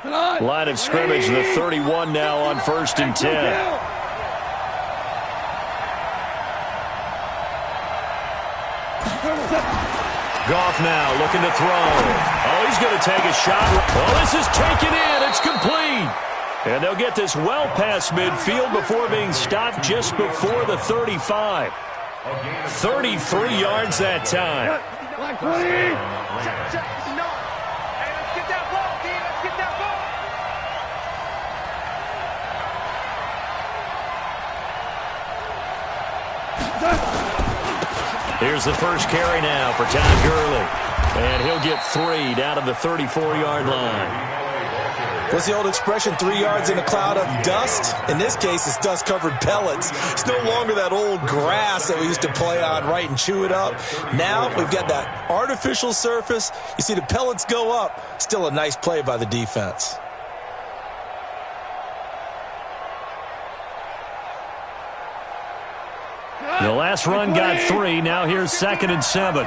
Line of scrimmage, the 31 now on 1st and 10. Goff now looking to throw. Oh, he's going to take a shot. Oh, this is taken in. It's complete. And they'll get this well past midfield before being stopped just before the 35. 33 yards that time. Here's the first carry now for Todd Gurley. And he'll get 3 down to the 34-yard line. What's the old expression, 3 yards in a cloud of dust? In this case, it's dust-covered pellets. It's no longer that old grass that we used to play on, right, and chew it up. Now we've got that artificial surface. You see the pellets go up. Still a nice play by the defense. The last run got 3. Now here's 2nd and 7. All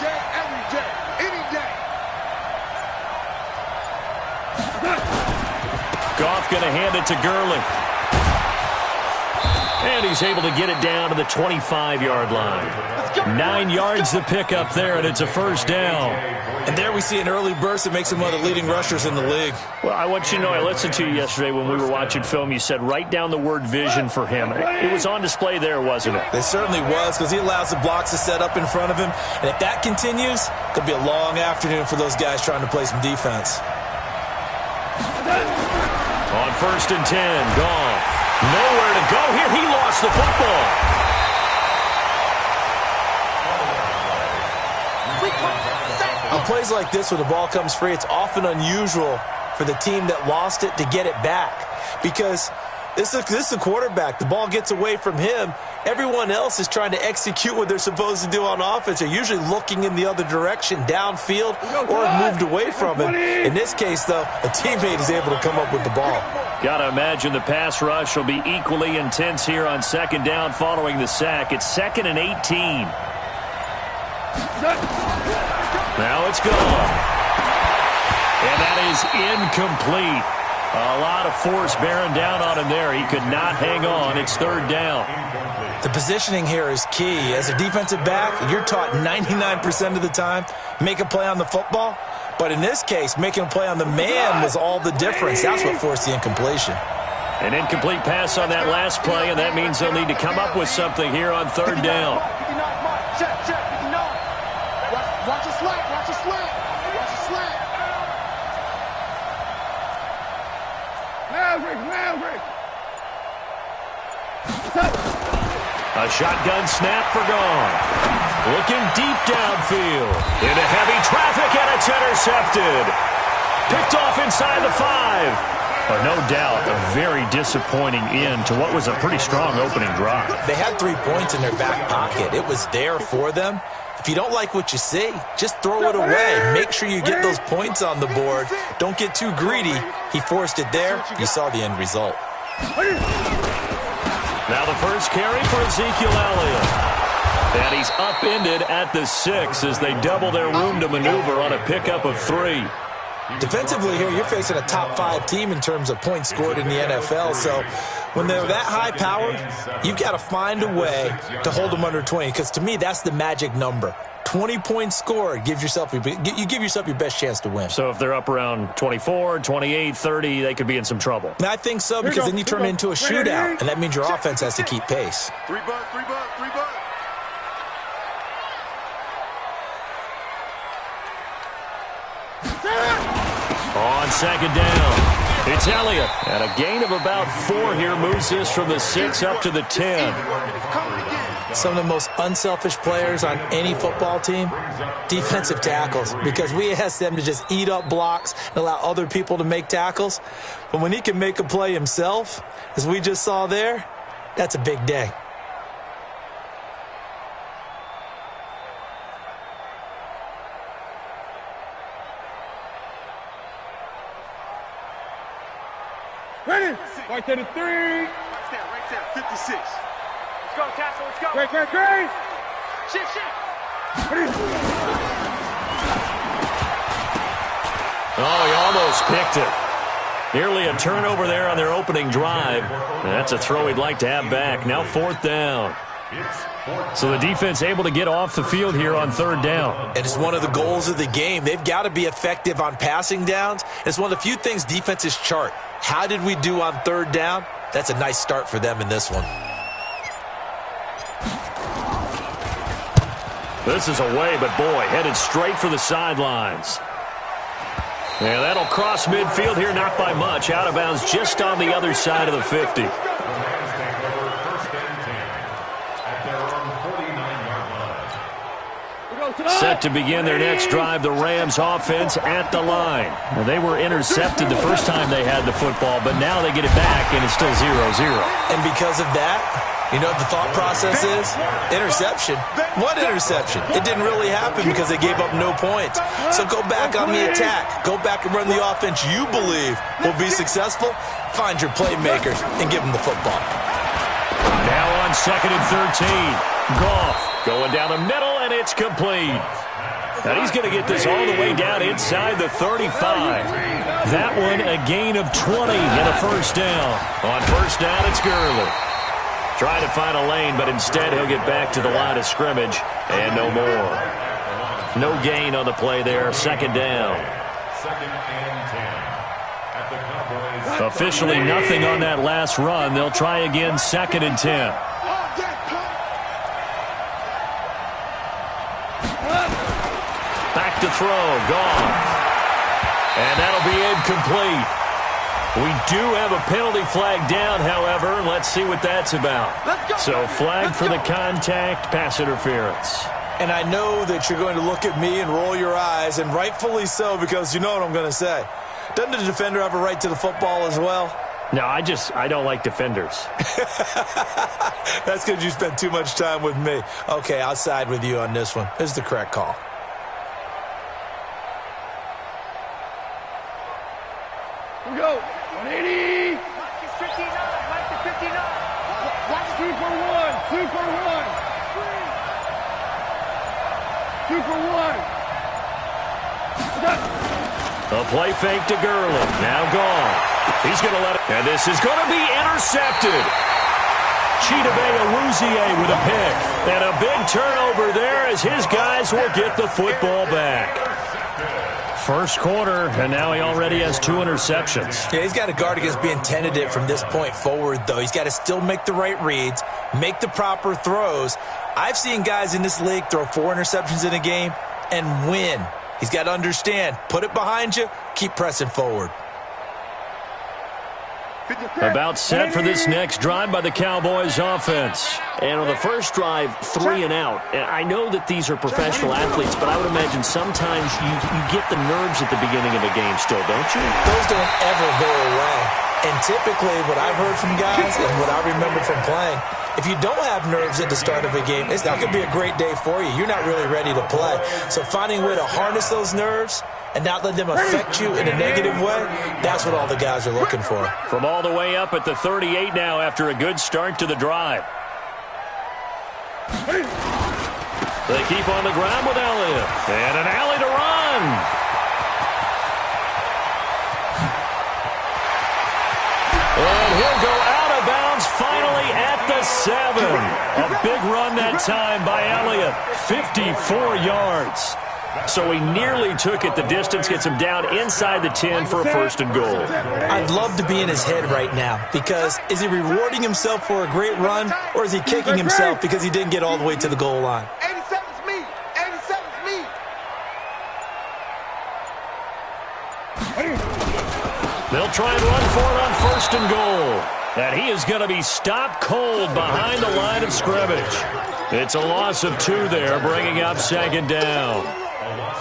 day, every day, any day. Goff going to hand it to Gurley. And he's able to get it down to the 25-yard line. 9 yards to pick up there, and it's a first down. And there we see an early burst that makes him one of the leading rushers in the league. Well, I want you to know, I listened to you yesterday when we were watching film. You said write down the word vision for him. It was on display there, wasn't it? It certainly was, because he allows the blocks to set up in front of him. And if that continues, it's going to be a long afternoon for those guys trying to play some defense. On 1st and 10, Goff. Nowhere to go here. He lost the football. On plays like this where the ball comes free, it's often unusual for the team that lost it to get it back. Because this is the quarterback. The ball gets away from him. Everyone else is trying to execute what they're supposed to do on offense. They're usually looking in the other direction, downfield, or moved away from him. In this case, though, a teammate is able to come up with the ball. Got to imagine the pass rush will be equally intense here on 2nd down following the sack. It's 2nd and 18. Now it's gone. And that is incomplete. A lot of force bearing down on him there. He could not hang on. It's 3rd down. The positioning here is key. As a defensive back, you're taught 99% of the time, make a play on the football. But in this case, making a play on the man was all the difference. That's what forced the incompletion. An incomplete pass on that last play, and that means they'll need to come up with something here on 3rd down. Check. Watch the slant. Watch the slant. Maverick. A shotgun snap for Goff. Looking deep downfield. Into heavy traffic, and it's intercepted. Picked off inside the 5. No doubt, a very disappointing end to what was a pretty strong opening drive. They had 3 points in their back pocket. It was there for them. If you don't like what you see, just throw it away. Make sure you get those points on the board. Don't get too greedy. He forced it there. You saw the end result. Now the first carry for Ezekiel Elliott. And he's upended at the 6 as they double their room to maneuver on a pickup of 3. Defensively here, you're facing a top 5 team in terms of points scored in the NFL. So when they're that high-powered, you've got to find a way to hold them under 20. Because to me, that's the magic number. 20 points scored, you give yourself your best chance to win. So if they're up around 24, 28, 30, they could be in some trouble. And I think so, because then you turn it into a shootout, and that means your offense has to keep pace. 3 bucks. On 2nd down, it's Elliott. And a gain of about 4 here moves this from the 6 up to the 10. Some of the most unselfish players on any football team, defensive tackles, because we ask them to just eat up blocks and allow other people to make tackles. But when he can make a play himself, as we just saw there, that's a big day. Ready? Right there to 3. Right there, 56. Let's go, Castle, let's go. Great. Shit. Ready? Oh, he almost picked it. Nearly a turnover there on their opening drive. And that's a throw he'd like to have back. Now 4th down. So the defense able to get off the field here on 3rd down. And it's one of the goals of the game. They've got to be effective on passing downs. It's one of the few things defenses chart. How did we do on 3rd down? That's a nice start for them in this one. This is away, but boy, headed straight for the sidelines. Yeah, that'll cross midfield here, not by much. Out of bounds just on the other side of the 50. Set to begin their next drive, the Rams offense at the line. Well, they were intercepted the first time they had the football, but now they get it back, and it's still 0-0. And because of that, you know what the thought process is? Interception. What interception? It didn't really happen because they gave up no points. So go back on the attack. Go back and run the offense you believe will be successful. Find your playmakers and give them the football. Now on 2nd and 13. Goff going down the middle, and it's complete. And he's going to get this all the way down inside the 35. That one a gain of 20 and a 1st down. On 1st down, it's Gurley. Trying to find a lane, but instead he'll get back to the line of scrimmage and no more. No gain on the play there. 2nd down. 2nd and 10. Officially nothing on that last run. They'll try again 2nd and 10. Back to throw. Gone. And that'll be incomplete. We do have a penalty flag down, however. Let's see what that's about. So flag for the contact, pass interference. And I know that you're going to look at me and roll your eyes, and rightfully so, because you know what I'm going to say. Doesn't the defender have a right to the football as well? No, I don't like defenders. That's because you spent too much time with me. Okay, I'll side with you on this one. This is the correct call. Here we go. 180. Mike to 59. Mike to 59. Watch 2 for 1. 2 for 1. 2 for 1. A play fake to Gurley. Now gone. He's going to let it. And this is going to be intercepted. Chidobe Awuzie with a pick. And a big turnover there as his guys will get the football back. First quarter, and now he already has 2 interceptions. Yeah, he's got to guard against being tentative from this point forward, though. He's got to still make the right reads, make the proper throws. I've seen guys in this league throw 4 interceptions in a game and win. He's got to understand, put it behind you, keep pressing forward. About set for this next drive by the Cowboys offense. And on the first drive, 3 and out. I know that these are professional athletes, but I would imagine sometimes you get the nerves at the beginning of a game still, don't you? Those don't ever go away. And typically what I've heard from guys and what I remember from playing, if you don't have nerves at the start of a game, it's not going to be a great day for you. You're not really ready to play. So finding a way to harness those nerves and not let them affect you in a negative way, that's what all the guys are looking for. From all the way up at the 38 now after a good start to the drive. They keep on the ground with Elliott. And an alley to run. And he'll go out of bounds finally at the 7. A big run that time by Elliott. 54 yards. So he nearly took it the distance, gets him down inside the 10 for a 1st and goal. I'd love to be in his head right now because is he rewarding himself for a great run or is he kicking himself because he didn't get all the way to the goal line? 87's me. 87's me. They'll try and run for it on 1st and goal. And he is going to be stopped cold behind the line of scrimmage. It's a loss of 2 there, bringing up 2nd down.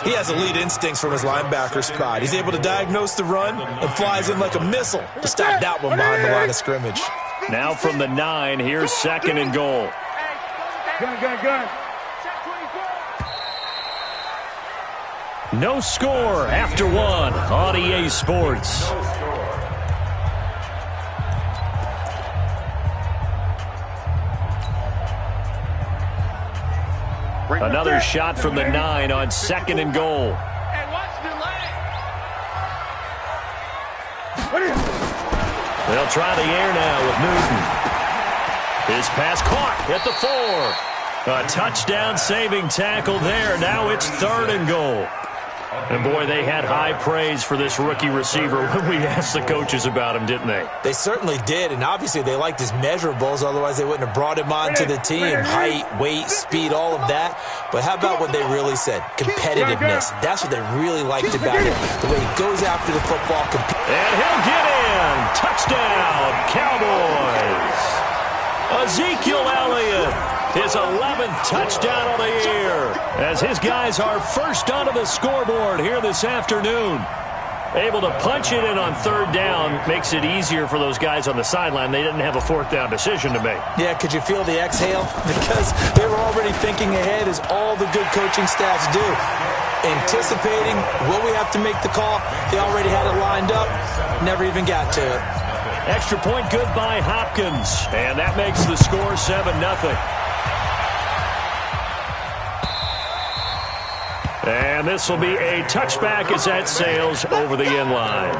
He has elite instincts from his linebacker spot. He's able to diagnose the run and flies in like a missile to stop that one behind the line of scrimmage. Now from the 9, here's 2nd and goal. Gun. No score after 1 on EA Sports. Another shot from the 9 on 2nd and goal. And watch the line. They'll try the air now with Newton. His pass caught at the 4. A touchdown-saving tackle there. Now it's 3rd and goal. And, boy, they had high praise for this rookie receiver when we asked the coaches about him, didn't they? They certainly did, and obviously they liked his measurables. Otherwise, they wouldn't have brought him onto the team. Height, weight, speed, all of that. But how about what they really said? Competitiveness. That's what they really liked about him. The way he goes after the football. And he'll get in. Touchdown, Cowboys. Ezekiel Elliott, his 11th touchdown of the year, as his guys are first onto the scoreboard here this afternoon. Able to punch it in on 3rd down makes it easier for those guys on the sideline. They didn't have a 4th down decision to make. Yeah, could you feel the exhale? Because they were already thinking ahead, as all the good coaching staffs do. Anticipating, will we have to make the call? They already had it lined up, never even got to it. Extra point good by Hopkins, and that makes the score 7-0. And this will be a touchback as that sails over the end line.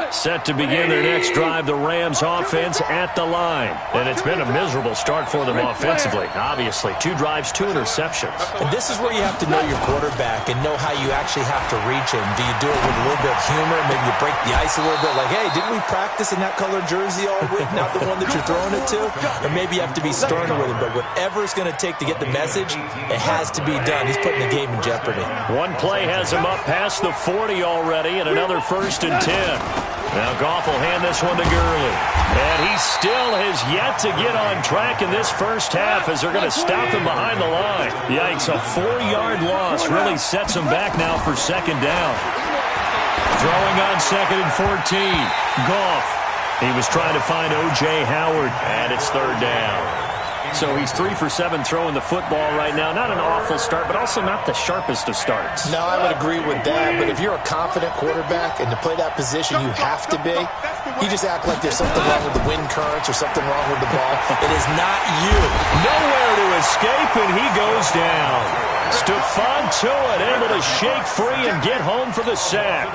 Set to begin their next drive, the Rams offense at the line. And it's been a miserable start for them offensively, obviously. 2 drives, 2 interceptions. And this is where you have to know your quarterback and know how you actually have to reach him. Do you do it with a little bit of humor? Maybe you break the ice a little bit, like, hey, didn't we practice in that colored jersey all week? Not the one that you're throwing it to? Or maybe you have to be sterner with him. But whatever it's going to take to get the message, it has to be done. He's putting the game in jeopardy. One play has him up past the 40 already, and another 1st and 10. Now Goff will hand this one to Gurley. And he still has yet to get on track in this first half, as they're going to stop him behind the line. Yikes, a 4-yard loss really sets him back now for 2nd down. Throwing on 2nd and 14. Goff. He was trying to find O.J. Howard, and it's 3rd down. So he's 3 for 7 throwing the football right now. Not an awful start, but also not the sharpest of starts. No, I would agree with that. But if you're a confident quarterback and to play that position, you have to be. You just act like there's something wrong with the wind currents or something wrong with the ball. It is not you. Nowhere to escape, and he goes down. Stephon Tuitt able to shake free and get home for the sack.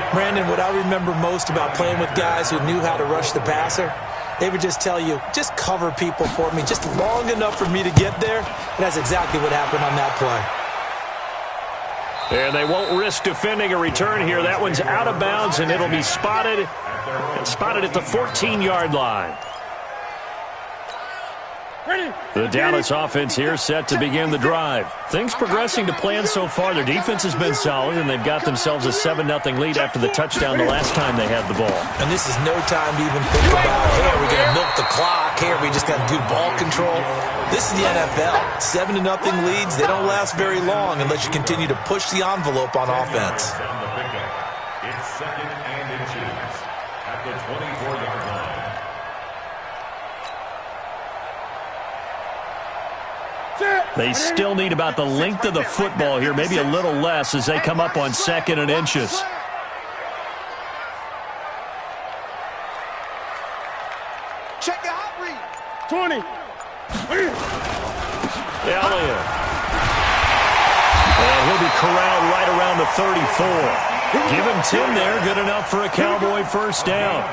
Brandon, what I remember most about playing with guys who knew how to rush the passer, they would just tell you, just cover people for me, just long enough for me to get there. And that's exactly what happened on that play. And they won't risk defending a return here. That one's out of bounds, and it'll be spotted at the 14-yard line. The Dallas offense here set to begin the drive. Things progressing to plan so far. Their defense has been solid, and they've got themselves a 7-0 lead after the touchdown the last time they had the ball. And this is no time to even think about, hey, are we going to milk the clock? Hey, are we just going to do ball control? This is the NFL. 7-0 leads, they don't last very long unless you continue to push the envelope on offense. It's 2nd and inches at the 24-yard line. They still need about the length of the football here, maybe a little less, as they come up on 2nd and inches. Check the hot read. 20. Elliott. And he'll be corralled right around the 34. Give him 10 there, good enough for a Cowboy 1st down.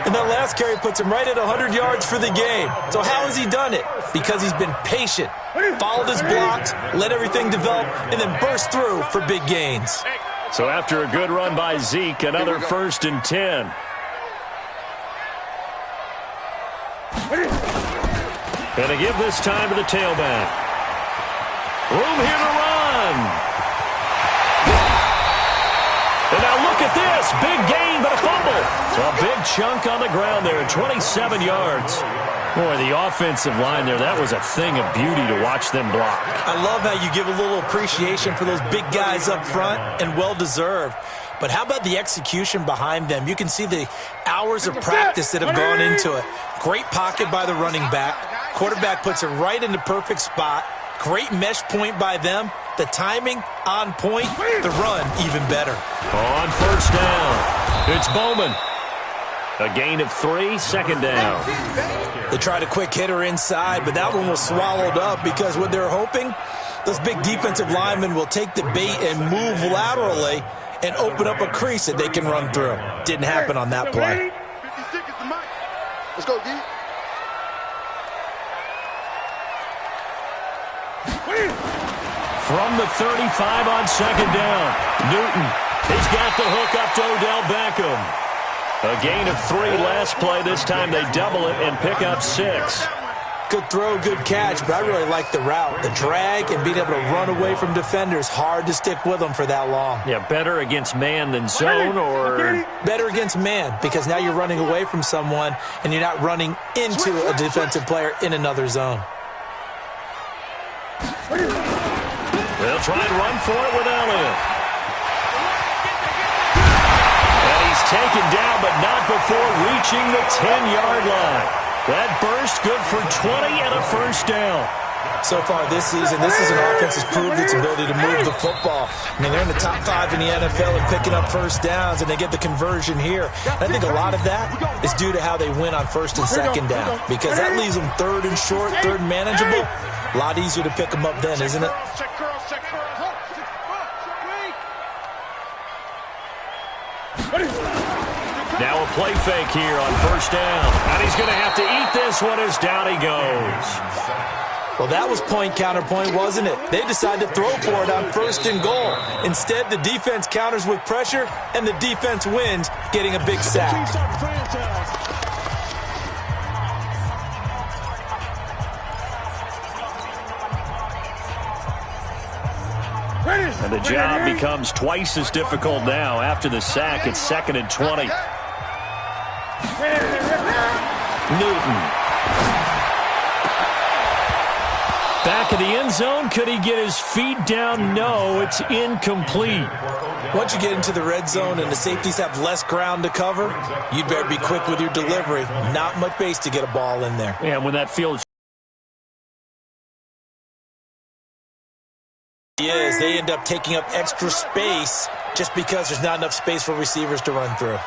And that last carry puts him right at 100 yards for the game. So how has he done it? Because he's been patient, followed his blocks, let everything develop, and then burst through for big gains. So after a good run by Zeke, another 1st and 10. And to give this time to the tailback. Room here to run. And now look at this. Big gain, but a fumble. A big chunk on the ground there, 27 yards. Boy, the offensive line there, that was a thing of beauty to watch them block. I love how you give a little appreciation for those big guys up front, and well-deserved. But how about the execution behind them? You can see the hours of practice that have gone into it. Great pocket by the running back. Quarterback puts it right in the perfect spot. Great mesh point by them. The timing on point. The run even better. On 1st down, it's Bowman. A gain of 3, 2nd down. They tried a quick hitter inside, but that one was swallowed up because what they're hoping, those big defensive linemen will take the bait and move laterally and open up a crease that they can run through. Didn't happen on that play. 56 is the mic. Let's go, D. From the 35 on second down, Newton. He's got the hook up to Odell Beckham. A gain of 3 last play. This time they double it and pick up 6. Good throw, good catch, but I really like the route. The drag and being able to run away from defenders, hard to stick with them for that long. Yeah, better against man than zone, or? Better against man, because now you're running away from someone and you're not running into a defensive player in another zone. They'll try and run for it with Elliott. And he's taken down, but not before reaching the 10-yard line. That burst good for 20 and a first down. So far this season, this is an offense that's proved its ability to move the football. I mean, they're in the top 5 in the NFL and picking up first downs, and they get the conversion here. And I think a lot of that is due to how they win on first and second down, because that leaves them third and short, third and manageable. A lot easier to pick them up then, isn't it? Now a play fake here on first down. And he's going to have to eat this one as down he goes. Well, that was point counterpoint, wasn't it? They decided to throw for it on first and goal. Instead, the defense counters with pressure, and the defense wins, getting a big sack. And the job becomes twice as difficult now. After the sack, it's 2nd and 20. Newton. Back of the end zone. Could he get his feet down? No, it's incomplete. Once you get into the red zone and the safeties have less ground to cover, you better be quick with your delivery. Not much space to get a ball in there. And when that field is, they end up taking up extra space just because there's not enough space for receivers to run through.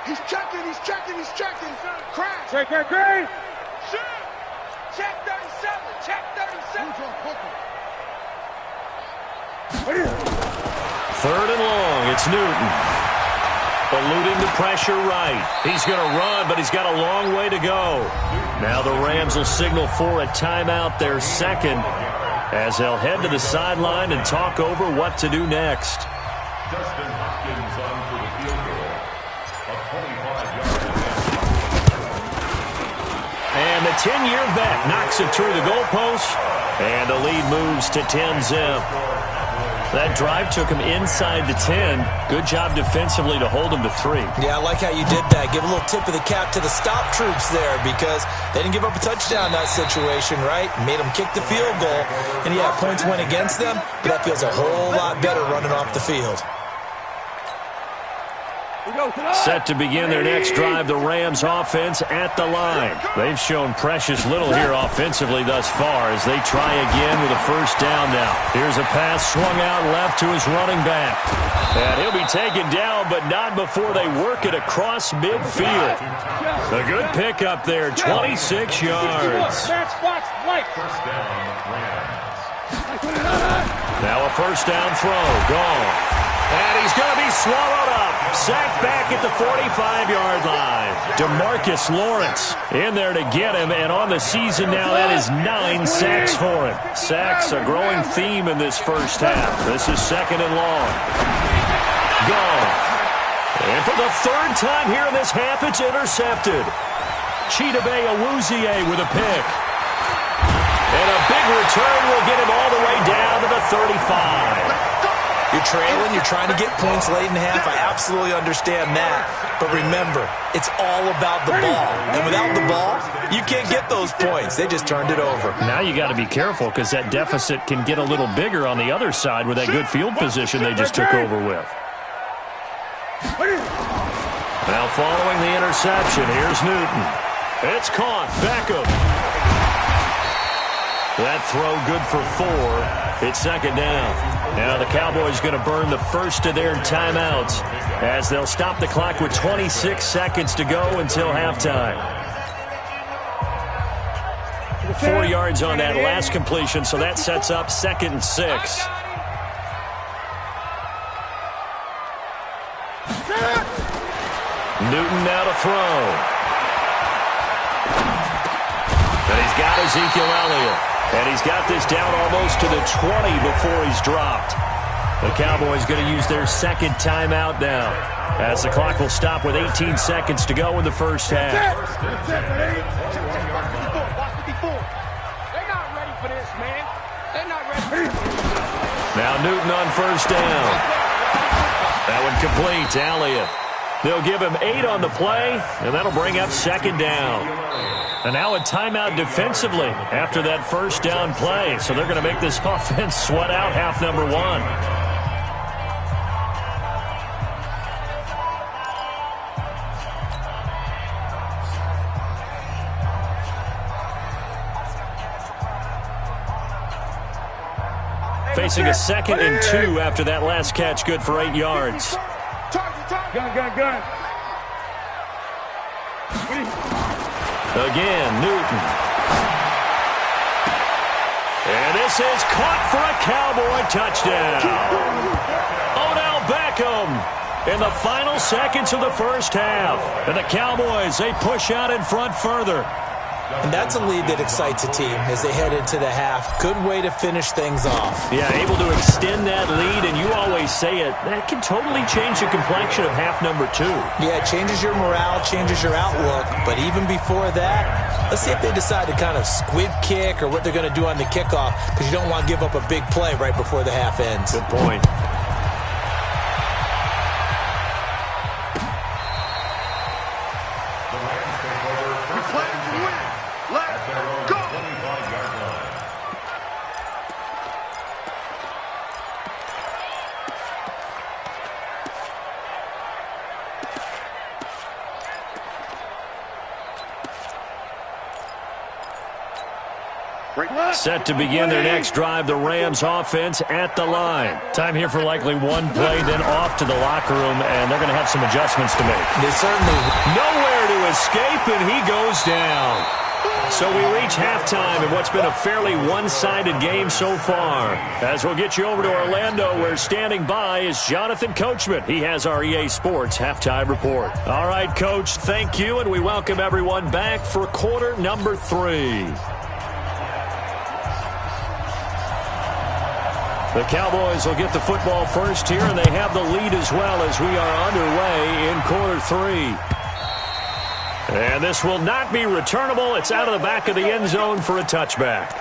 He's checking. Crash. Great. Shoot. Check 37. Third and long, it's Newton. Eluding the pressure right. He's going to run, but he's got a long way to go. Now the Rams will signal for a timeout, their second, as they'll head to the sideline and talk over what to do next. Dustin Hopkins on for the field goal. A 25-yard attempt. And the 10-year vet knocks it through the goalpost, and the lead moves to 10-zip. That drive took him inside the 10. Good job defensively to hold him to 3. Yeah, I like how you did that. Give a little tip of the cap to the stop troops there, because they didn't give up a touchdown in that situation, right? Made them kick the field goal. And yeah, points went against them, but that feels a whole lot better running off the field. Set to begin their next drive, the Rams offense at the line. They've shown precious little here offensively thus far as they try again with a first down now. Here's a pass swung out left to his running back. And he'll be taken down, but not before they work it across midfield. A good pickup there, 26 yards. First down, Rams. Now a first down throw, gone. And he's going to be swallowed up. Sacked back at the 45-yard line. DeMarcus Lawrence in there to get him, and on the season now, that is 9 sacks for him. Sacks, a growing theme in this first half. This is 2nd and long. Gone. And for the 3rd time here in this half, it's intercepted. Chidobe Awuzie with a pick. And a big return will get him all the way down to the 35. You're trailing, you're trying to get points late in half. I absolutely understand that. But remember, it's all about the ball. And without the ball, you can't get those points. They just turned it over. Now you got to be careful because that deficit can get a little bigger on the other side with that good field position they just took over with. Now following the interception, here's Newton. It's caught. Beckham. That throw good for 4. It's 2nd down. Now the Cowboys going to burn the first of their timeouts as they'll stop the clock with 26 seconds to go until halftime. got 4 yards on that last completion, so that sets up 2nd and 6. Newton now to throw. And he's got Ezekiel Elliott. And he's got this down almost to the 20 before he's dropped. The Cowboys going to use their 2nd timeout now, as the clock will stop with 18 seconds to go in the first half. They're not ready for this, man. They're not ready. Now Newton on first down. That one complete to Elliott. They'll give him 8 on the play, and that'll bring up 2nd down. And now a timeout defensively after that first down play. So they're going to make this offense sweat out half number 1. Facing a 2nd and 2 after that last catch, good for 8 yards. Gun. Again, Newton. And this is caught for a Cowboy touchdown. Odell Beckham in the final seconds of the first half. And the Cowboys, they push out in front further. And that's a lead that excites a team as they head into the half. Good way to finish things off. Yeah, able to extend that lead, and you always say it, that can totally change the complexion of half number 2. Yeah, it changes your morale, changes your outlook. But even before that, let's see if they decide to kind of squib kick or what they're going to do on the kickoff, because you don't want to give up a big play right before the half ends. Good point. Set to begin their next drive, the Rams offense at the line. Time here for likely one play, then off to the locker room, and they're going to have some adjustments to make. They certainly nowhere to escape, and he goes down. So we reach halftime in what's been a fairly one-sided game so far. As we'll get you over to Orlando, where standing by is Jonathan Coachman. He has our EA Sports halftime report. All right, Coach, thank you, and we welcome everyone back for quarter number 3. The Cowboys will get the football first here, and they have the lead as well as we are underway in quarter 3. And this will not be returnable. It's out of the back of the end zone for a touchback.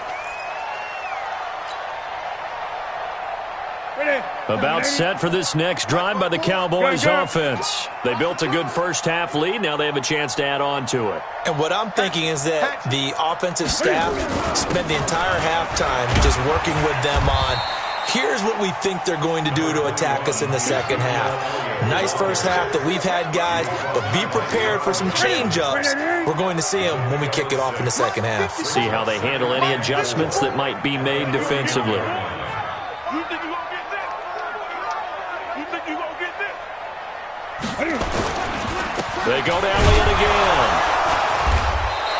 About set for this next drive by the Cowboys offense. They built a good first half lead. Now they have a chance to add on to it. And what I'm thinking is that the offensive staff spent the entire halftime just working with them on, here's what we think they're going to do to attack us in the second half. Nice first half that we've had, guys, but be prepared for some change-ups. We're going to see them when we kick it off in the second half. See how they handle any adjustments that might be made defensively. They go to Elliott again.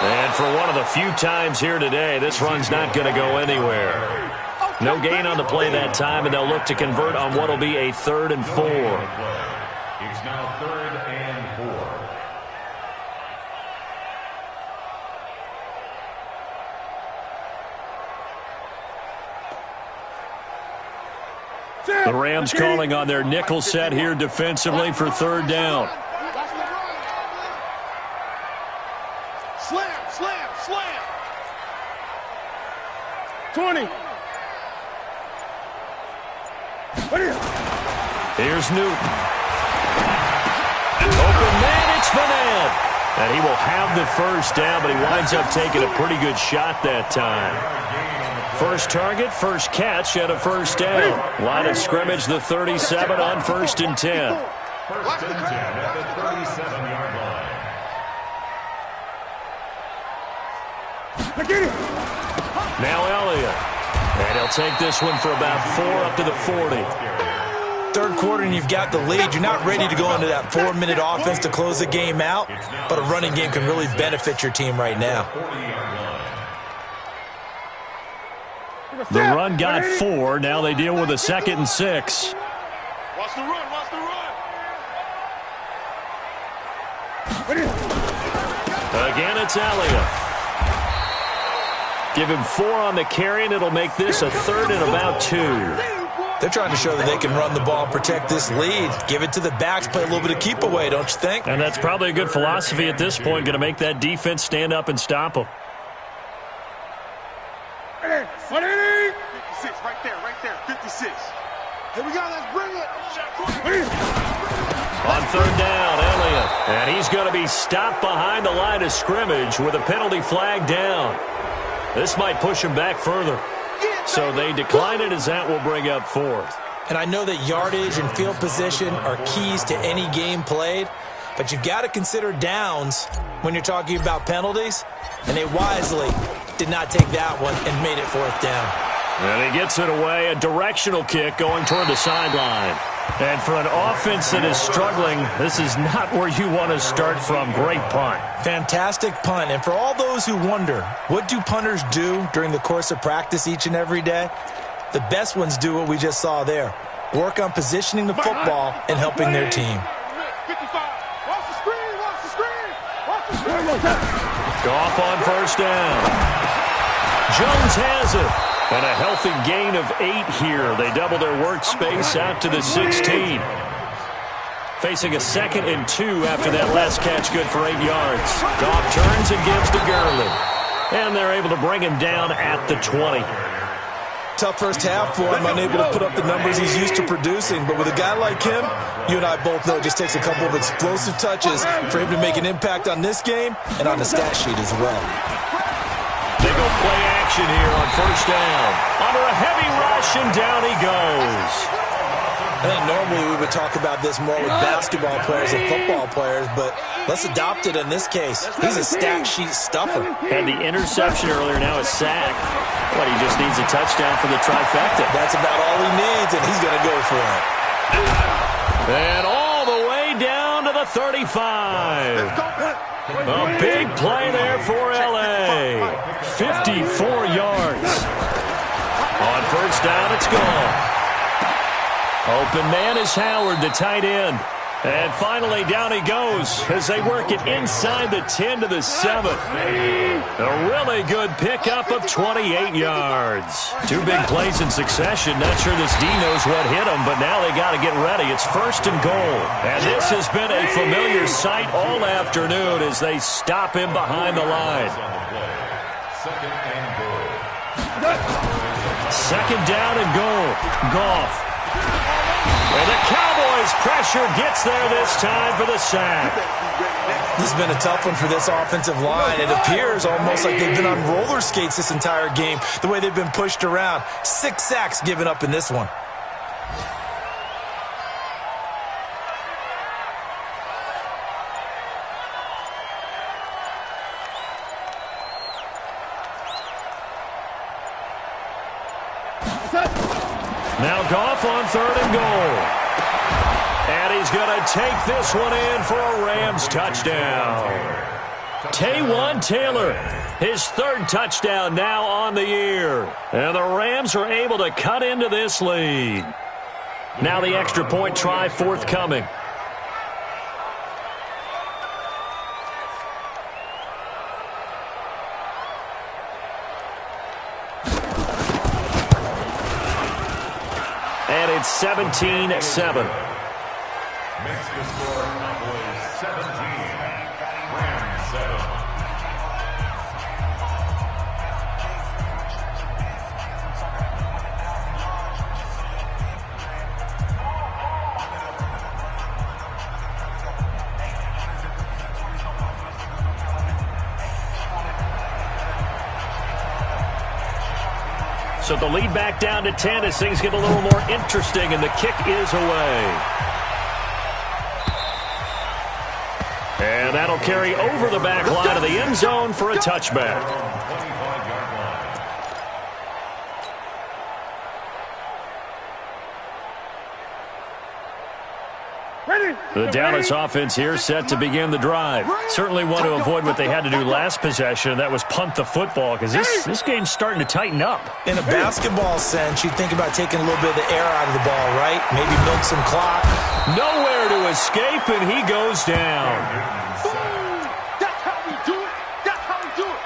And for one of the few times here today, this run's not going to go anywhere. No gain on the play that time, and they'll look to convert on what will be a 3rd and 4. It's now 3rd and 4. The Rams calling on their nickel set here defensively for 3rd down. Slam. 20. Here's Newton. Open man, it's Vanette. And he will have the first down, but he winds up taking a pretty good shot that time. First target, first catch, and a first down. Line of scrimmage, the 37 on 1st and 10. First and 10 at the 37-yard line. Now Elliott. And he'll take this one for about 4 up to the 40. Third quarter and you've got the lead. You're not ready to go into that 4-minute offense to close the game out, but a running game can really benefit your team right now. The run got 4. Now they deal with a 2nd and 6. Watch the run, watch the run. Again, it's Elliott. Give him 4 on the carry, and it'll make this a 3rd and about 2. They're trying to show that they can run the ball and protect this lead. Give it to the backs, play a little bit of keep away, don't you think? And that's probably a good philosophy at this point, going to make that defense stand up and stop them. 56, right there, 56. Here we go, let's bring it. On 3rd down, Elliott. And he's going to be stopped behind the line of scrimmage with a penalty flag down. This might push him back further. So they decline it as that will bring up 4th. And I know that yardage and field position are keys to any game played, but you've got to consider downs when you're talking about penalties, and they wisely did not take that one and made it 4th down. And he gets it away, a directional kick going toward the sideline. And for an offense that is struggling, this is not where you want to start from. Great punt. Fantastic punt. And for all those who wonder, what do punters do during the course of practice each and every day? The best ones do what we just saw there. Work on positioning the football and helping their team. 55. Watch the screen, watch the screen. Watch the screen. Goff on 1st down. Jones has it. And a healthy gain of 8 here. They double their workspace out to the 16. Facing a 2nd and 2 after that last catch, good for 8 yards. Goff turns and gives to Gurley. And they're able to bring him down at the 20. Tough first half for him, unable to put up the numbers he's used to producing. But with a guy like him, you and I both know it just takes a couple of explosive touches for him to make an impact on this game and on the stat sheet as well. They go play action here on 1st down. Under a heavy rush, and down he goes. I think normally we would talk about this more with basketball players and football players, but let's adopt it in this case. He's a stat sheet stuffer. Had the interception earlier, now a sack. But he just needs a touchdown for the trifecta. That's about all he needs, and he's going to go for it. And all the way down to the 35. A big play there for L.A. 54 yards. On 1st down, it's gone. Open man is Howard, the tight end. And finally, down he goes as they work it inside the 10 to the 7. A really good pickup of 28 yards. 2 big plays in succession. Not sure this D knows what hit him, but now they got to get ready. It's 1st and goal. And this has been a familiar sight all afternoon as they stop him behind the line. 2nd down and goal. Goff. And the Cowboys' pressure gets there this time for the sack. This has been a tough one for this offensive line. It appears almost like they've been on roller skates this entire game, the way they've been pushed around. 6 sacks given up in this one. Now Goff on 3rd and goal. And he's going to take this one in for a Rams touchdown. Taywan Taylor, his 3rd touchdown now on the year. And the Rams are able to cut into this lead. Now the extra point try forthcoming. And it's 17-7. Makes the score Cowboys 17, Rams 7. So the lead back down to 10 as things get a little more interesting, and the kick is away. And that'll carry over the back line of the end zone for a touchback. The Dallas offense here set to begin the drive. Certainly want to avoid what they had to do last possession. That was punt the football because this game's starting to tighten up. In a basketball sense, you think about taking a little bit of the air out of the ball, right? Maybe milk some clock. Nowhere to escape, and he goes down. That's how we do it. That's how we do it.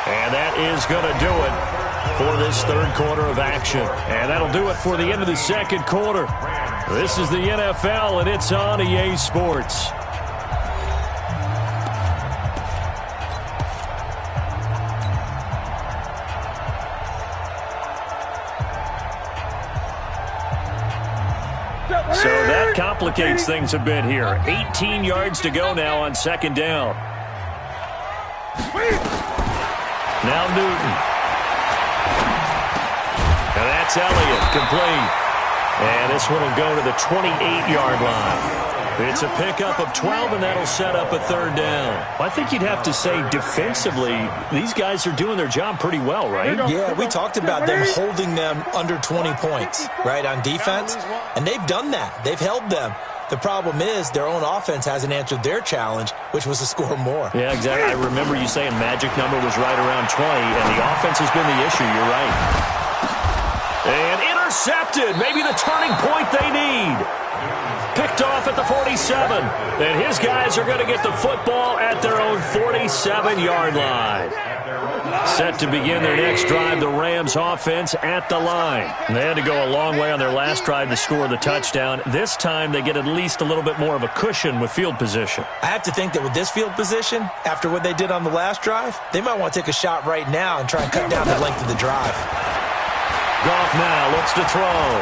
And that is going to do it for this third quarter of action. And that'll do it for the end of the second quarter. This is the NFL, and it's on EA Sports. So that complicates things a bit here. 18 yards to go now on second down. Now Newton. And that's Elliott, complete. And this one will go to the 28-yard line. It's a pickup of 12, and that'll set up a third down. I think you'd have to say defensively, these guys are doing their job pretty well, right? Yeah, we talked about them holding them under 20 points, right, on defense. And they've done that. They've held them. The problem is their own offense hasn't answered their challenge, which was to score more. Yeah, exactly. I remember you saying magic number was right around 20, and the offense has been the issue. You're right. And intercepted. Maybe the turning point they need. Picked off at the 47. And his guys are going to get the football at their own 47-yard line. Set to begin their next drive, the Rams offense at the line. They had to go a long way on their last drive to score the touchdown. This time they get at least a little bit more of a cushion with field position. I have to think that with this field position, after what they did on the last drive, they might want to take a shot right now and try and cut down the length of the drive. Goff now looks to throw.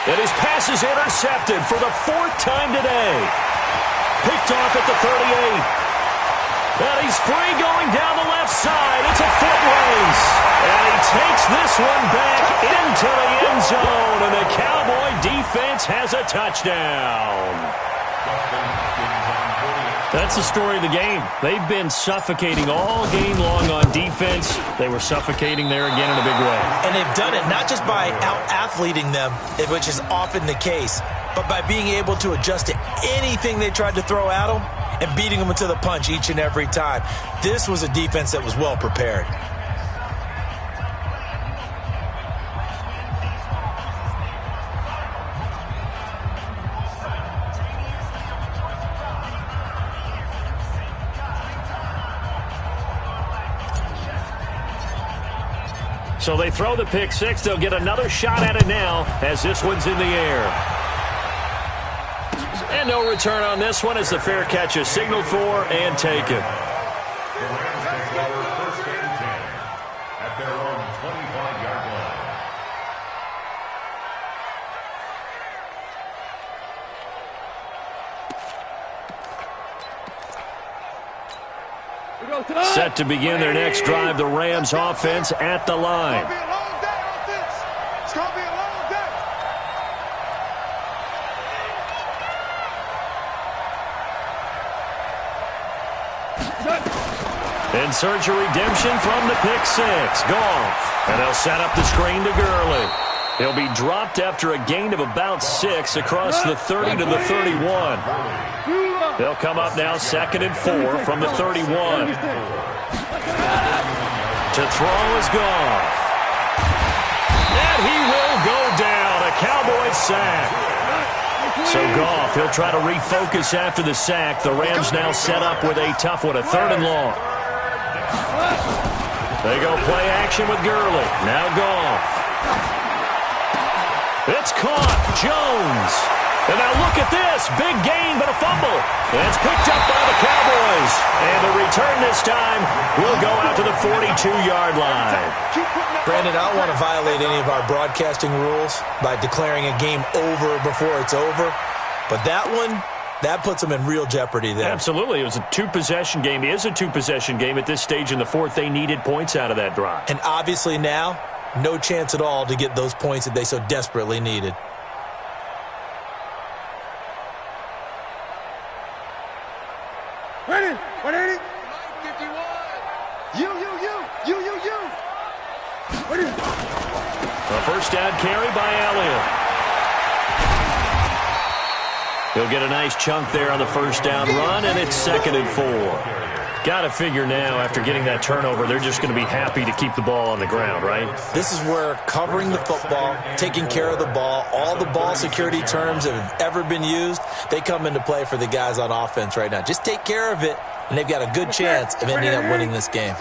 And his pass is intercepted for the fourth time today. Picked off at the 38. And he's free going down the left side. It's a foot race. And he takes this one back into the end zone. And the Cowboy defense has a touchdown. That's the story of the game. They've been suffocating all game long on defense. They were suffocating there again in a big way. And they've done it not just by out-athleting them, which is often the case, but by being able to adjust to anything they tried to throw at them and beating them to the punch each and every time. This was a defense that was well prepared. So they throw the pick six. They'll get another shot at it now as this one's in the air. And no return on this one as the fair catch is signaled for and taken. First and 10 at their own 25-yard line. Set to begin their next drive, the Rams offense at the line. It's going to be a long day. In search of redemption from the pick six. Goff. And they'll set up the screen to Gurley. He'll be dropped after a gain of about 6 across the 30 to the 31. They'll come up now 2nd and 4 from the 31. To throw is Goff. And he will go down. A Cowboy sack. So Goff, he'll try to refocus after the sack. The Rams now set up with a tough one, a 3rd and long. They go play action with Gurley. Now Goff. It's caught. Jones. And now look at this. Big gain, but a fumble. And it's picked up by the Cowboys. And the return this time will go out to the 42-yard line. Brandon, I don't want to violate any of our broadcasting rules by declaring a game over before it's over. But that one, that puts them in real jeopardy there. Absolutely. It was a two-possession game. It is a two-possession game at this stage in the fourth. They needed points out of that drive. And obviously now, no chance at all to get those points that they so desperately needed. Ready? 180? 51. You. Ready? A first down carry by Elliott. He'll get a nice chunk there on the first down run, and it's 2nd and 4. Got to figure now, after getting that turnover, they're just going to be happy to keep the ball on the ground, right? This is where covering the football, taking care of the ball, all the ball security terms that have ever been used, they come into play for the guys on offense right now. Just take care of it, and they've got a good chance of ending up winning this game.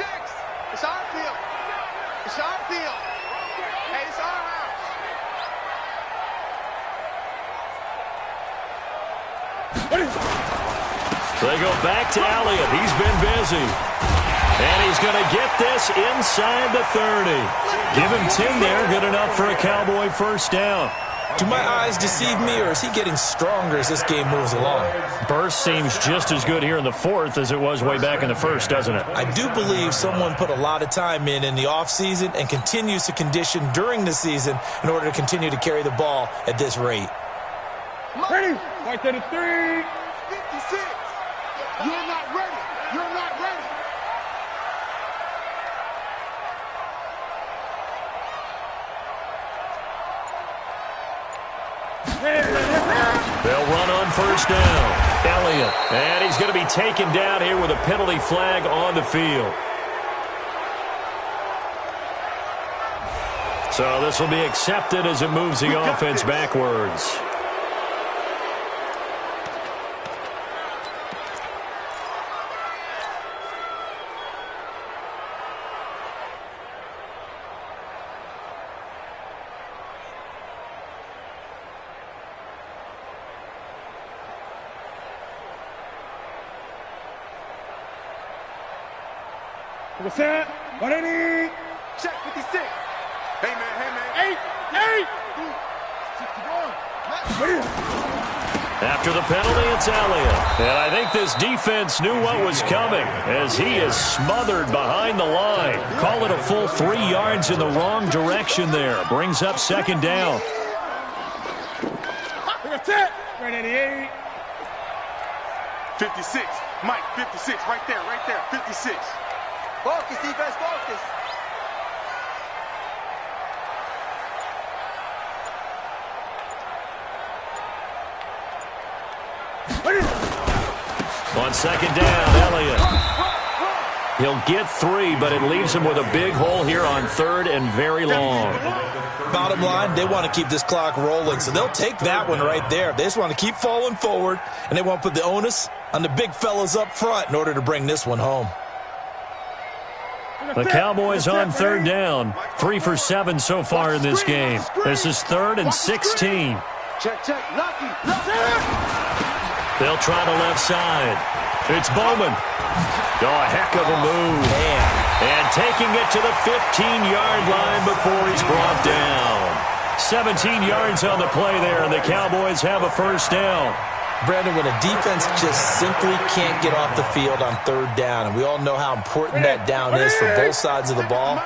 It's our field. It's our field. Hey, it's our house. They go back to Elliott. He's been busy. And he's going to get this inside the 30. Give him 10 there. Good enough for a Cowboy first down. Do my eyes deceive me, or is he getting stronger as this game moves along? Burst seems just as good here in the 4th as it was way back in the 1st, doesn't it? I do believe someone put a lot of time in the offseason and continues to condition during the season in order to continue to carry the ball at this rate. Ready? Right to the 3. 56. You're not ready. You're not ready. They'll run on first down. Elliott. And he's going to be taken down here with a penalty flag on the field. So this will be accepted as it moves the offense backwards. What's that? 180. Check 56. Hey, man. 8. After the penalty, it's Elliott. And I think this defense knew what was coming as he is smothered behind the line. Call it a full 3 yards in the wrong direction there. Brings up 2nd down. That's it. 188. 56. Mike, 56. Right there. 56. Focus, defense, focus. On 2nd down, Elliott. He'll get 3, but it leaves him with a big hole here on 3rd and very long. Bottom line, they want to keep this clock rolling, so they'll take that one right there. They just want to keep falling forward, and they want to put the onus on the big fellas up front in order to bring this one home. The Cowboys on 3rd down. 3 for 7 so far in this game. This is 3rd and 16. Check. Lucky. They'll try the left side. It's Bowman. Oh, a heck of a move. And taking it to the 15-yard line before he's brought down. 17 yards on the play there, and the Cowboys have a first down. Brandon, when a defense just simply can't get off the field on 3rd down, and we all know how important that down is for both sides of the ball,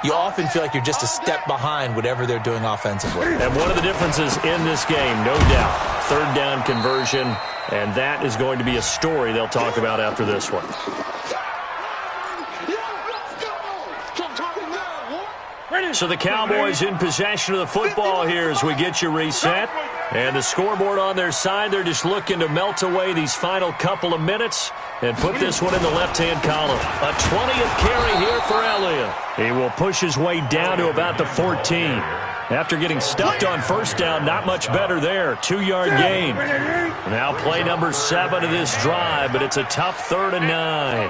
you often feel like you're just a step behind whatever they're doing offensively. And one of the differences in this game, no doubt, 3rd down conversion, and that is going to be a story they'll talk about after this one. So the Cowboys in possession of the football here as we get you reset. And the scoreboard on their side, they're just looking to melt away these final couple of minutes and put this one in the left-hand column. A 20th carry here for Elliott. He will push his way down to about the 14. After getting stuffed on first down, not much better there. 2-yard gain. Now play number 7 of this drive, but it's a tough 3rd and 9.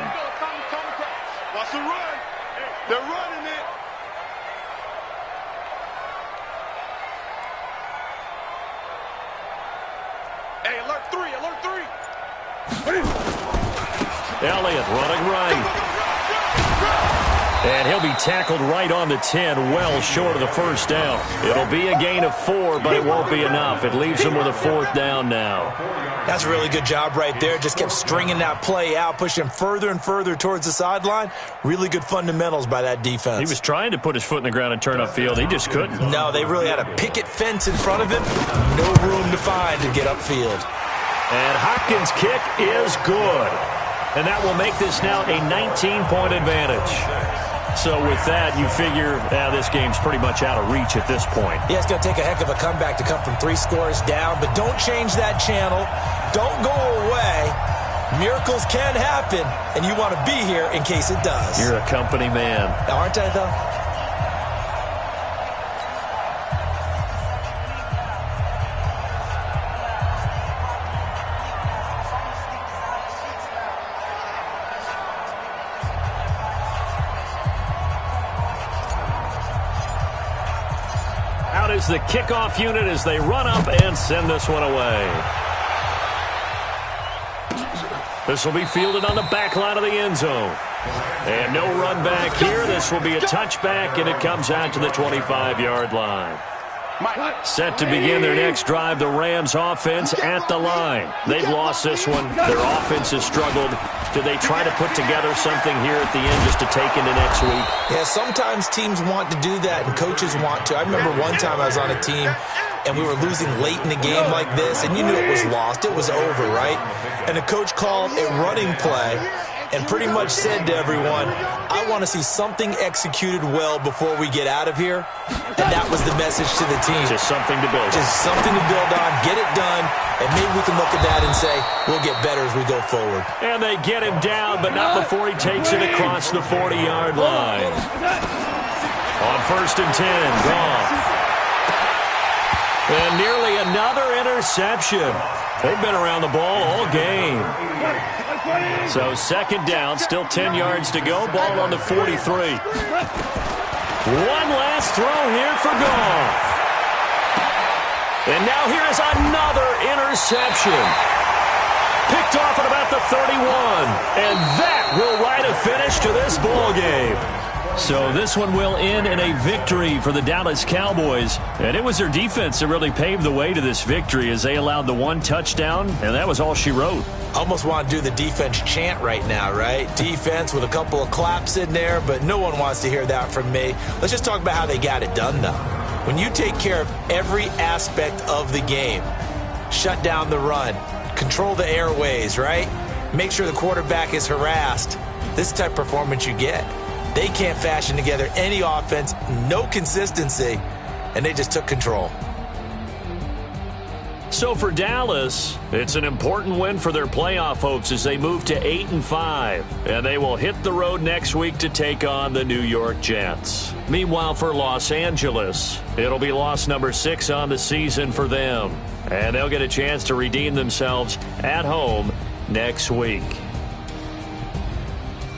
Watch the run. They're running it. Hey, alert 3. Elliott running right. And he'll be tackled right on the 10, well short of the first down. It'll be a gain of 4, but it won't be enough. It leaves him with a 4th down now. That's a really good job right there. Just kept stringing that play out, pushing him further and further towards the sideline. Really good fundamentals by that defense. He was trying to put his foot in the ground and turn upfield. He just couldn't. No, they really had a picket fence in front of him. No room to find to get upfield. And Hopkins' kick is good. And that will make this now a 19-point advantage. So with that, you figure this game's pretty much out of reach at this point. Yeah, it's going to take a heck of a comeback to come from 3 scores down, but don't change that channel. Don't go away. Miracles can happen, and you want to be here in case it does. You're a company man. Aren't I, though? Out is the kickoff unit as they run up and send this one away. This will be fielded on the back line of the end zone. And no run back here. This will be a touchback, and it comes out to the 25-yard line. Set to begin their next drive, the Rams offense at the line. They've lost this one. Their offense has struggled. Do they try to put together something here at the end just to take into next week? Yeah, sometimes teams want to do that, and coaches want to. I remember one time I was on a team, and we were losing late in the game like this, and you knew it was lost. It was over, right? And the coach called a running play and pretty much said to everyone, I want to see something executed well before we get out of here. And that was the message to the team. Just something to build on. Just something to build on, get it done, and maybe we can look at that and say, we'll get better as we go forward. And they get him down, but not before he takes it across the 40-yard line. On 1st and 10, Goff. And nearly another interception. They've been around the ball all game. So 2nd down, still 10 yards to go. Ball on the 43. One last throw here for Goff. And now here is another interception. Picked off at about the 31. And that will write a finish to this ball game. So this one will end in a victory for the Dallas Cowboys. And it was their defense that really paved the way to this victory as they allowed the 1 touchdown, and that was all she wrote. Almost want to do the defense chant right now, right? Defense with a couple of claps in there, but no one wants to hear that from me. Let's just talk about how they got it done, though. When you take care of every aspect of the game, shut down the run, control the airways, right? Make sure the quarterback is harassed. This type of performance you get. They can't fashion together any offense, no consistency, and they just took control. So for Dallas, it's an important win for their playoff hopes as they move to 8-5, and they will hit the road next week to take on the New York Jets. Meanwhile, for Los Angeles, it'll be loss number 6 on the season for them, and they'll get a chance to redeem themselves at home next week.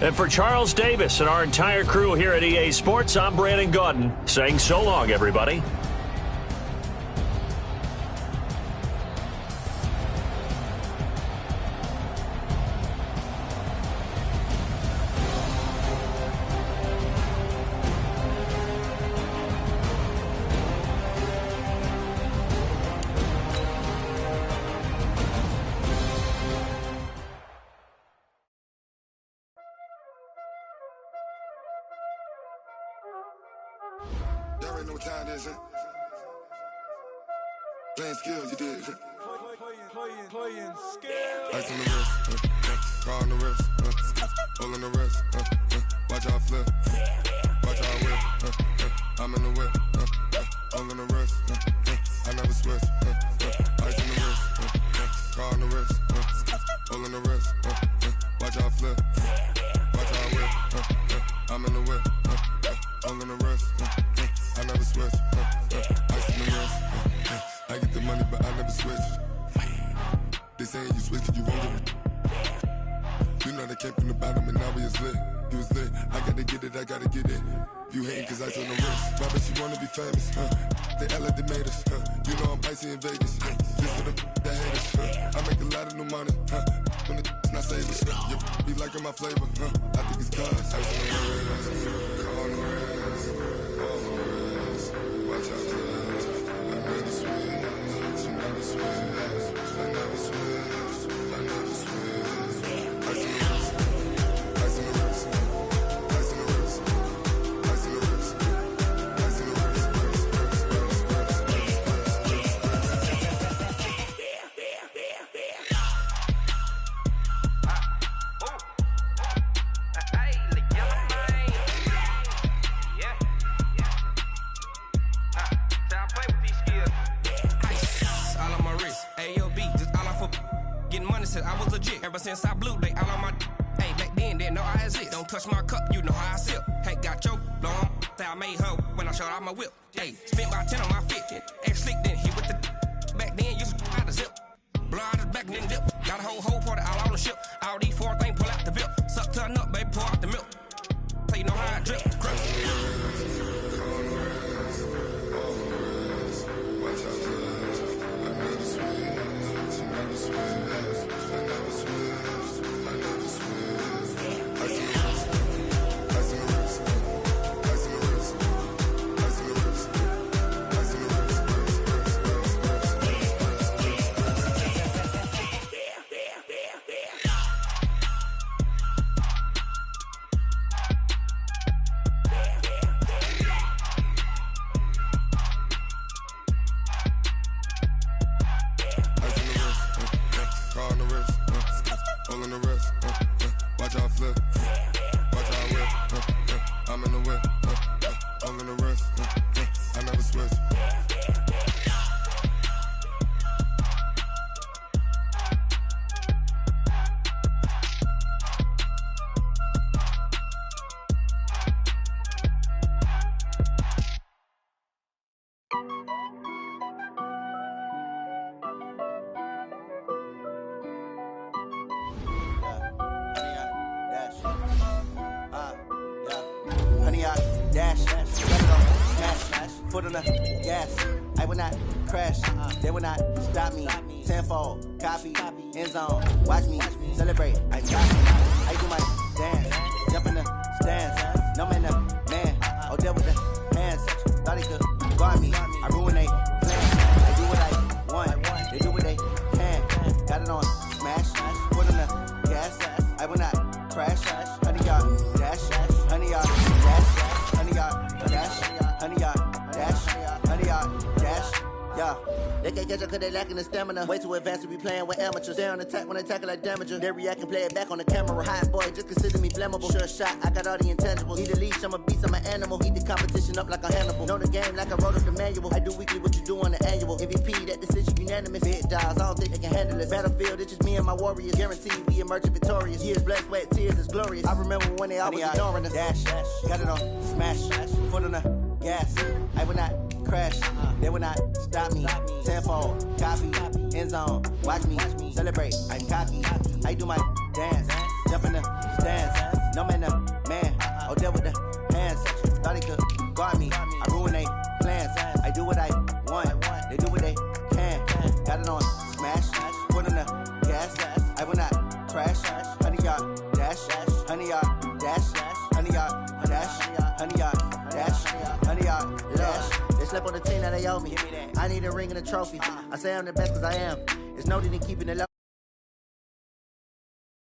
And for Charles Davis and our entire crew here at EA Sports, I'm Brandon Gaudin saying so long, everybody. Y'all already know what time it is, huh? Playing skills, you did, huh? Playing skills. Ice on the wrist, car on the wrist, hole in the wrist, watch how I flip, watch how I whip, I'm in the whip, hole in the wrist, I never switch, ice on the wrist, car on the wrist, hole in the wrist, watch how I flip, watch how I whip, I'm in the whip, hole in the wrist, I never switch, ice in the wrist, I get the money but I never switch. They saying you switch 'cause you won't get it. You know they came from the bottom and now we is lit. You was lit, I gotta get it, I gotta get it. You hating 'cause ice on the wrist. Why bet you wanna be famous, They act like they made us, You know I'm icy in Vegas, This for the that hate us, I make a lot of new money, When the not savers, You be liking my flavor, I think it's cause ice on the wrist, on the wrist, on the wrist. Watch out, please. I never switch, I never switch. I never switch, I never switch. Ice in the wrist, ice in the wrist, ice in the wrist, ice in the wrist, ice in the wrist, since I was a jit. Ever since I blew, they all on my hey, back then, didn't know I exist. Don't touch my cup, you know how I sip. Hey, got your long, that I made her when I showed out my whip. Hey, spent about 10 on my fit. Ex-slick, then hit with the back then, used to out the zip. Blow out his back, then dip. Got a whole party all on the ship. All these four things, pull out the VIP. Suck, turn up, baby, pour out the milk. So you know how I drip. Foot on the gas, I will not crash, they will not stop me. Tenfold, copy, end zone, watch me celebrate. I do my dance, jump in the stands. No man, the man, oh, there with the hands. Thought he could guard me, I ruin they plans. I do what I want, they do what they can. Got it on smash, foot on the gas, I will not crash. Honey yard dash, honey yard dash, honey yard dash, honey yard. Yeah. They can't catch up cause they lacking the stamina. Way too advanced to be playing with amateurs. They on attack when they tackle like damager. They react and play it back on the camera. Hot boy, just consider me flammable. Sure shot, I got all the intangibles. Need a leash, I'm a beast, I'm an animal. Heat the competition up like a Hannibal. Know the game like I wrote up the manual. I do weekly what you do on the annual. MVP, that decision unanimous. Big dials, I don't think they can handle it. Battlefield, it's just me and my warriors. Guaranteed we emerging victorious. Years, blood, sweat, tears, it's glorious. I remember when they always ignoring us. Dash, got it on smash, foot on the gas. I will not crash, they will not stop me. Tenfold, copy, end zone, watch me celebrate. I'm cocky, I do my dance, jump in the stands. No man, the man, oh, there with the hands. Thought he could guard me, I ruin they plans. I do what I want, they do what they can. Got it on smash, foot on the gas. I will not crash, honey yard dash, honey yard dash, honey yard dash, honey yard dash, honey yard dash. They slept on the team that they owe me. I need a ring and a trophy. I say I'm the best cause I am. It's no need in keeping it low.